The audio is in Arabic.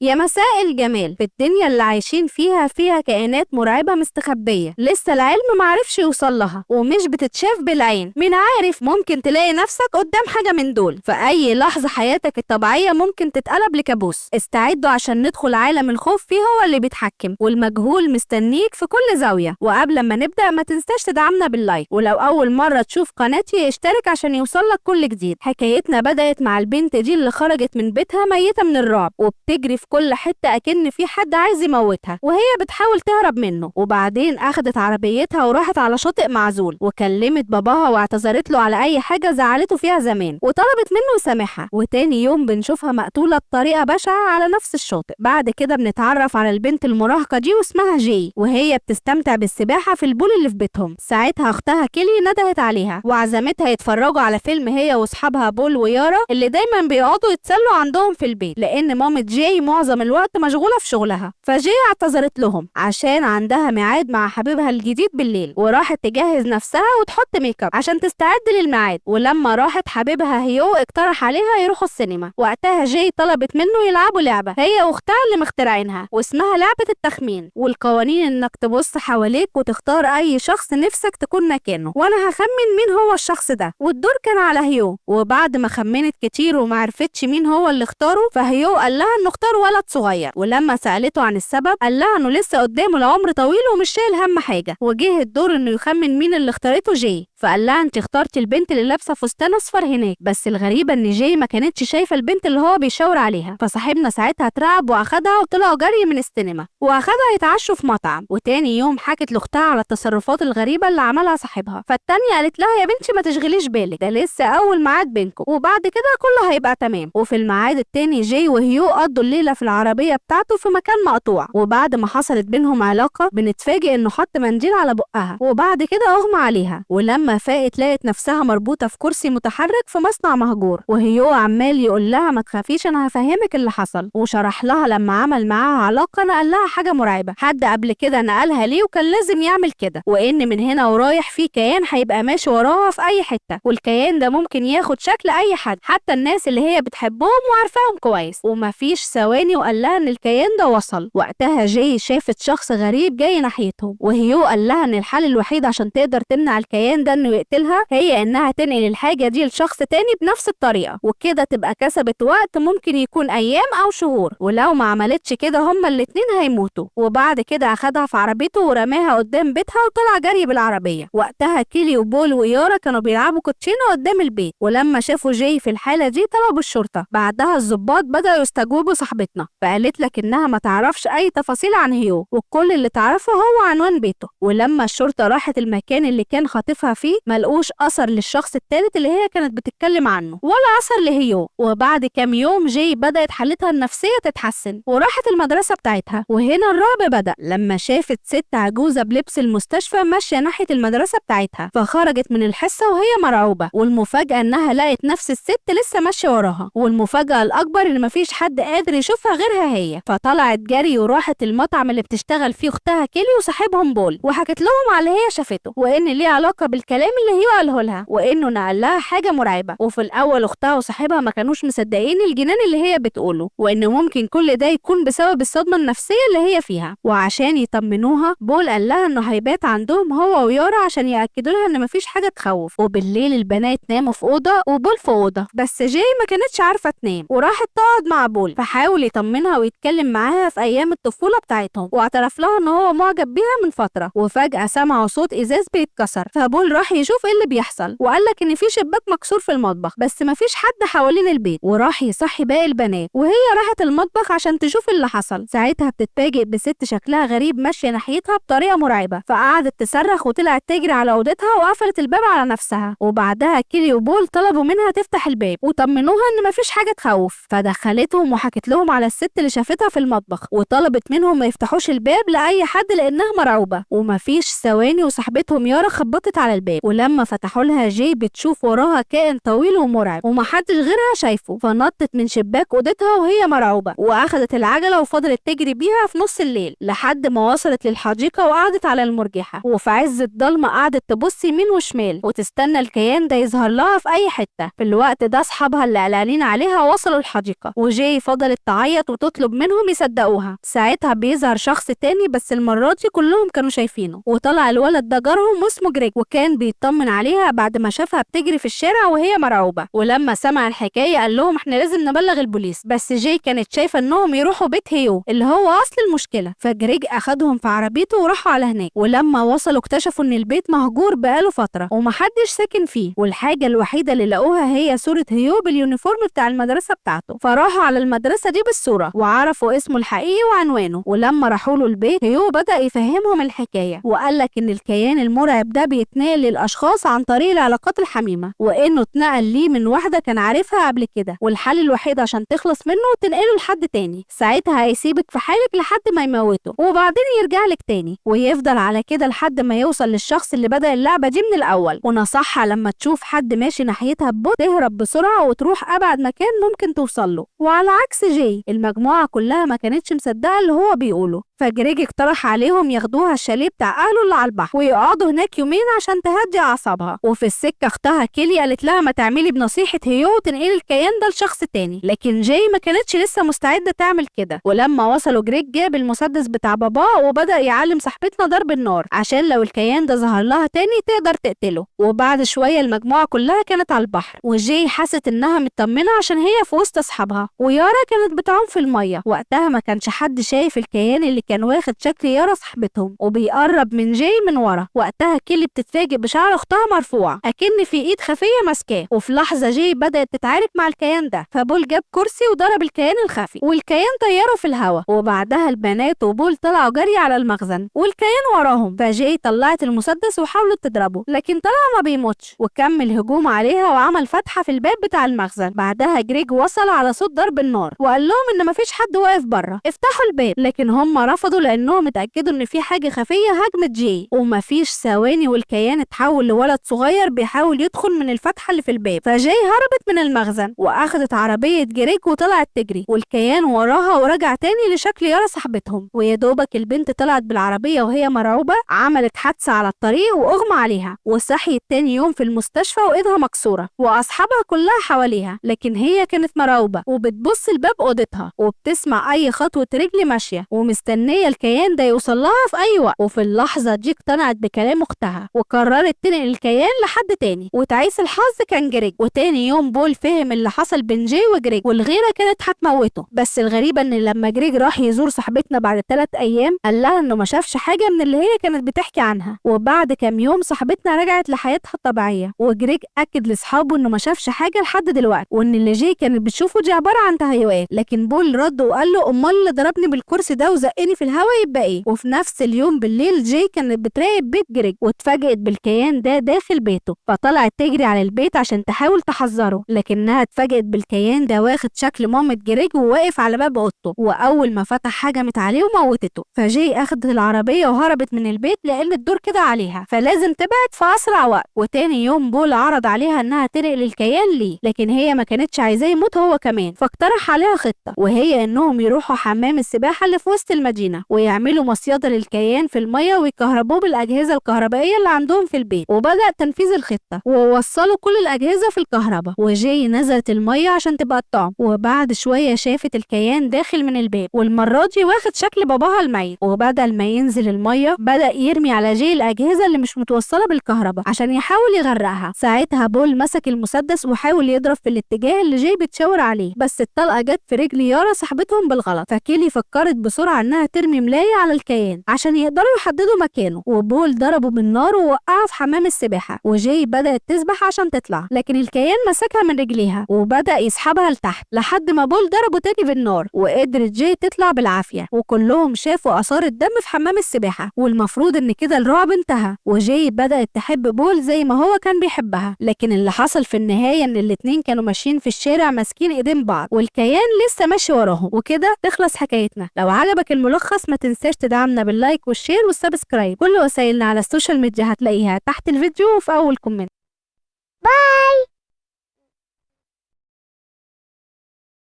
يا مساء الجمال. في الدنيا اللي عايشين فيها كائنات مرعبة مستخبية لسه العلم معرفش يوصل لها ومش بتتشاف بالعين. مين عارف، ممكن تلاقي نفسك قدام حاجة من دول في أي لحظة. حياتك الطبيعية ممكن تتقلب لكابوس. استعدوا عشان ندخل عالم الخوف فيه هو اللي بيتحكم، والمجهول مستنيك في كل زاوية. وقبل ما نبدأ ما تنساش تدعمنا باللايك، ولو أول مرة تشوف قناتي اشترك عشان يوصلك كل جديد. حكايتنا بدأت مع البنت دي اللي خرجت من بيتها ميتة من الرعب وبتجري في كل حتة أكن في حد عايز يموتها وهي بتحاول تهرب منه. وبعدين أخدت عربيتها وراحت على شاطئ معزول وكلمت باباها واعتذرت له على أي حاجة زعلته فيها زمان وطلبت منه يسامحها. وتاني يوم بنشوفها مقتولة بطريقة بشعة على نفس الشاطئ. بعد كده بنتعرف على البنت المراهقة دي واسمها جي، وهي بتستمتع بالسباحة في البول اللي في بيتهم. ساعتها أختها كيلي ندهت عليها وعزمتها يتفرجوا على فيلم هي واصحابها بول ويارا اللي دايما بيقعدوا يتسلوا عندهم في البيت، لأن مامة جي معظم الوقت مشغولة في شغلها. فجي اعتذرت لهم عشان عندها ميعاد مع حبيبها الجديد بالليل، وراحت تجهز نفسها وتحط ميك اب عشان تستعد للميعاد. ولما راحت حبيبها هيو اقترح عليها يروحوا السينما. وقتها جي طلبت منه يلعبوا لعبة هي واختها اللي مخترعينها واسمها لعبة التخمين، والقوانين انك تبص حواليك وتختار اي شخص نفسك تكون مكانه، وانا هخمن مين هو الشخص ده. والدور كان على هيو. وبعد ما خمنت كتير ومعرفتش مين هو اللي اختاره، فهيو قال لها انه اختار ولد صغير. ولما سألته عن السبب قال لها انه لسه قدامه العمر طويل ومش شايل هم حاجة. وجه الدور انه يخمن مين اللي اختارته جي، فقال لها انت اخترتي البنت اللي لابسه فستان اصفر هناك. بس الغريبه ان جي ما كانتش شايفه البنت اللي هو بيشاور عليها. فصاحبنا ساعتها اترعب واخدها وطلعوا جري من السينما واخدها يتعشوا في مطعم. وتاني يوم حكت لاختها على التصرفات الغريبه اللي عملها صاحبها. فالتانيه قالت لها يا بنتي ما تشغليش بالك، ده لسه اول ميعاد بينكم وبعد كده كله هيبقى تمام. وفي الميعاد التاني جي وهيو قضوا الليله في العربيه بتاعته في مكان مقطوع. وبعد ما حصلت بينهم علاقه بنتفاجئ انه حط منديل على بقها وبعد كده اغمى عليها. ولما فاقت لقت نفسها مربوطه في كرسي متحرك في مصنع مهجور، وهيو عمال يقول لها ما تخافيش انا هفهمك اللي حصل. وشرح لها لما عمل معاها علاقه نقل لها حاجه مرعبه حد قبل كده نقلها ليه وكان لازم يعمل كده، وان من هنا ورايح في كيان هيبقى ماشي وراها في اي حته، والكيان ده ممكن ياخد شكل اي حد حتى الناس اللي هي بتحبهم وعارفاهم كويس. ومفيش ثواني وقال لها ان الكيان ده وصل. وقتها جي شافت شخص غريب جاي ناحيتهم، وهيو قال لها ان الحل الوحيد عشان تقدر تمنع الكيان ده انه يقتلها هي انها تنقل الحاجه دي لشخص تاني بنفس الطريقه، وكده تبقى كسبت وقت ممكن يكون ايام او شهور. ولو ما عملتش كده هما الاتنين هيموتوا. وبعد كده اخدها في عربيته ورماها قدام بيتها وطلع جري بالعربيه. وقتها كيلي وبول ويارا كانوا بيلعبوا كوتشينه قدام البيت، ولما شافوا جاي في الحاله دي طلبوا الشرطه. بعدها الضباط بداوا يستجوبوا صاحبتنا، فقالت لك انها ما تعرفش اي تفاصيل عن هيو وكل اللي تعرفه هو عنوان بيته. ولما الشرطه راحت المكان اللي كان خاطفها فيه ملقوش اثر للشخص الثالث اللي هي كانت بتتكلم عنه ولا اثر لهيو. وبعد كام يوم جي بدات حالتها النفسيه تتحسن وراحت المدرسه بتاعتها. وهنا الرعب بدا لما شافت ست عجوزه بلبس المستشفى ماشيه ناحيه المدرسه بتاعتها، فخرجت من الحصه وهي مرعوبه. والمفاجاه انها لقت نفس الست لسه ماشيه وراها، والمفاجاه الاكبر ان مفيش حد قادر يشوفها غيرها هي. فطلعت جري وراحت المطعم اللي بتشتغل فيه اختها كيلي وصاحبهم بول، وحكت لهم على اللي هي شافته وان ليه علاقه بالكلام اللي هي قاله لها وانه نقل لها حاجه مرعبه. وفي الاول اختها وصاحبها ما كانوش مصدقين الجنان اللي هي بتقوله، وان ممكن كل ده يكون بسبب الصدمه النفسيه اللي هي فيها. وعشان يطمنوها بول قال لها انه هيبات عندهم هو ويارا عشان ياكدوا لها ان مفيش حاجه تخوف. وبالليل البنات ناموا في اوضه وبول في اوضه، بس جاي ما كانتش عارفه تنام وراحت تقعد مع بول، فحاول يطمنها ويتكلم معاها في ايام الطفوله بتاعتهم، واعترف لها ان هو معجب بيها من فتره. وفجاه سمعوا صوت ازاز بيتكسر، فبول راح يشوف ايه اللي بيحصل وقال لك ان في شباك مكسور في المطبخ بس مفيش حد حوالين البيت، وراح يصحي باقي البنات وهي راحت المطبخ عشان تشوف اللي حصل. ساعتها بتتفاجئ بست شكلها غريب ماشيه ناحيتها بطريقه مرعبه، فقعدت تصرخ وطلعت تجري على اوضتها وقفلت الباب على نفسها. وبعدها كيلي وبول طلبوا منها تفتح الباب وطمنوها ان مفيش حاجه تخوف، فدخلتهم وحكت لهم على الست اللي شافتها في المطبخ وطلبت منهم ما يفتحوش الباب لاي حد لانها مرعوبه. ومفيش ثواني وصاحبتهم يارا خبطت على الباب، ولما فتحوا لها جي بتشوف وراها كائن طويل ومرعب ومحدش غيرها شايفه، فنطت من شباك اوضتها وهي مرعوبه واخدت العجله وفضلت تجري بيها في نص الليل لحد ما وصلت للحديقه وقعدت على المرجحه. وفي عز الضلمه قعدت تبص يمين وشمال وتستنى الكيان ده يظهر لها في اي حته. في الوقت ده اصحابها اللي قلقانين عليها وصلوا الحديقه، وجي فضلت تعيط تعيط وتطلب منهم يصدقوها. ساعتها بيظهر شخص تاني بس المرة دي كلهم كانوا شايفينه، وطلع الولد ده جارهم واسمه جريج، وكان بيطمن عليها بعد ما شافها بتجري في الشارع وهي مرعوبة. ولما سمع الحكاية قال لهم احنا لازم نبلغ البوليس، بس جاي كانت شايفة انهم يروحوا بيت هيو اللي هو اصل المشكلة. فجريج اخدهم في عربيته وراحوا على هناك، ولما وصلوا اكتشفوا ان البيت مهجور بقاله فترة ومحدش ساكن فيه، والحاجة الوحيدة اللي لقوها هي صورة هيو باليونيفورم بتاع المدرسة بتاعته. فراحوا على المدرسة دي بالصورة وعرفوا اسمه الحقيقي وعنوانه. ولما راحوا له البيت هيو بدأ يفهمهم الحكاية، وقال لك ان الكيان المرعب ده بيتنقل للاشخاص عن طريق العلاقات الحميمة، وانه اتنقل ليه من واحدة كان عارفها قبل كده، والحل الوحيد عشان تخلص منه تنقله لحد تاني. ساعتها هيسيبك في حالك لحد ما يموته وبعدين يرجع لك تاني، ويفضل على كده لحد ما يوصل للشخص اللي بدأ اللعبة دي من الاول. ونصحها لما تشوف حد ماشي ناحيتها ببطء تهرب بسرعة وتروح ابعد مكان ممكن توصل له. وعلى عكس جاي المجموعة كلها ما كانتش مصدقة اللي هو بيقوله، فجريج اقترح عليهم ياخدوها الشاليه بتاع اهله اللي على البحر ويقعدوا هناك يومين عشان تهدي اعصابها. وفي السكه اختها كيلي قالت لها ما تعملي بنصيحه هيو وتنقلي الكيان ده لشخص تاني، لكن جاي ما كانتش لسه مستعده تعمل كده. ولما وصلوا جريج جاب المسدس بتاع باباه وبدا يعلم صاحبتنا ضرب النار عشان لو الكيان ده ظهر لها تاني تقدر تقتله. وبعد شويه المجموعه كلها كانت على البحر، وجاي حست انها مطمنه عشان هي في وسط اصحابها، ويارا كانت بتعوم في الميه. وقتها ما كانش حد شايف الكيان اللي كان واخد شكل يارا صاحبتهم وبيقرب من جاي من ورا. وقتها كيلي بتتفاجئ بشعر اختها مرفوع اكن في ايد خفيه ماسكاه، وفي لحظه جاي بدات تتعارك مع الكيان ده، فبول جاب كرسي وضرب الكيان الخفي والكيان طيره في الهواء. وبعدها البنات وبول طلعوا جري على المخزن والكيان وراهم، فجاي طلعت المسدس وحاولت تضربه لكن طلع ما بيموتش وكمل هجوم عليها وعمل فتحه في الباب بتاع المخزن. بعدها جريج وصل على صوت ضرب النار وقال لهم ان مفيش حد واقف بره، افتحوا الباب، لكن هم رفضوا لانهم اتاكدوا ان في حاجه خفيه هاجمت جاي. ومفيش ثواني والكيان اتحول لولد صغير بيحاول يدخل من الفتحه اللي في الباب، فجاي هربت من المخزن واخدت عربيه جريج وطلعت تجري، والكيان وراها ورجع تاني لشكل يارا صاحبتهم. ويا دوبك البنت طلعت بالعربيه وهي مرعوبه، عملت حادثه على الطريق واغمى عليها وصحيت تاني يوم في المستشفى وايدها مكسوره واصحابها كلها حواليها، لكن هي كانت مرعوبه وبتبص لباب اوضتها وبتسمع اي خطوه رجل ماشيه ومستنيه الكيان ده يوصل لها في اي وقت. وفي اللحظه دي اقتنعت بكلام اختها وقررت تنقل الكيان لحد تاني، وتعيس الحظ كان جريج. وتاني يوم بول فهم اللي حصل بين جاي وجريج والغيره كانت هتموته، بس الغريبه ان لما جريج راح يزور صاحبتنا بعد 3 ايام قال لها انه ما شافش حاجه من اللي هي كانت بتحكي عنها. وبعد كام يوم صاحبتنا رجعت لحياتها الطبيعيه، وجريج اكد لاصحابه انه ما شافش حاجه لحد دلوقتي وان اللي جاي كانت بتشوفه دي عباره عن تهيؤات. لكن بول رد وقال له امال اللي ضربني بالكرسي ده وزقني في الهواء يبقى ايه؟ وفي نفس اليوم بالليل جاي كانت بتراقب بيت جريج واتفاجئت بالكيان ده داخل بيته، فطلعت تجري على البيت عشان تحاول تحذره، لكنها اتفاجئت بالكيان ده واخد شكل مامة جريج وواقف على باب اوضته، واول ما فتح هجمت عليه وموتته. فجاي اخدت العربيه وهربت من البيت لان الدور كده عليها فلازم تبعد في اسرع وقت. وتاني يوم بول عرض عليها انها تنقل الكيان ليه، لكن هي ما كانتش عايزاه يموت هو كمان، فاقترح عليها خطه وهي انهم يروحوا حمام السباحه اللي في وسط المدينه ويعملوا مصيده للكيان في الميه ويكهربوه بالاجهزه الكهربائيه اللي عندهم في البيت. وبدأ تنفيذ الخطه ووصلوا كل الاجهزه في الكهرباء، وجاي نزلت الميه عشان تبقى الطعم. وبعد شويه شافت الكيان داخل من الباب والمره دي واخد شكل باباها الميت، وبدل ما ينزل الميه بدأ يرمي على جاي الاجهزه اللي مش متوصله بالكهرباء عشان يحاول يغرقها. ساعتها بول مسك المسدس وحاول يضرب في الاتجاه اللي جاي بتشاور عليه، بس الطلقه جت في رجل يارا صاحبتهم بالغلط، فكيلي فكرت بسرعه انها ترمي ملايه على الكيان عشان يقدروا يحددوا مكانه. وبول ضربه بالنار ووقعه في حمام السباحه، وجاي بدأت تسبح عشان تطلع، لكن الكيان مسكها من رجليها وبدأ يسحبها لتحت لحد ما بول ضربه تاني بالنار وقدرت جاي تطلع بالعافيه. وكلهم شافوا اثار الدم في حمام السباحه، والمفروض ان كده الرعب انتهى وجاي بدأت تحب بول زي ما هو كان بيحبها. لكن اللي حصل في النهايه ان الاتنين كانوا ماشيين في الشارع ماسكين ايدين بعض والكيان لسه ماشي وراهم. وكده تخلص حكايتنا. لو عجبك الملخص ما تنساش تدعمنا باللايك والشير والسبسكرايب. كل وسائلنا على السوشيال ميديا هتلاقيها تحت الفيديو وفي اول كومنت. باي.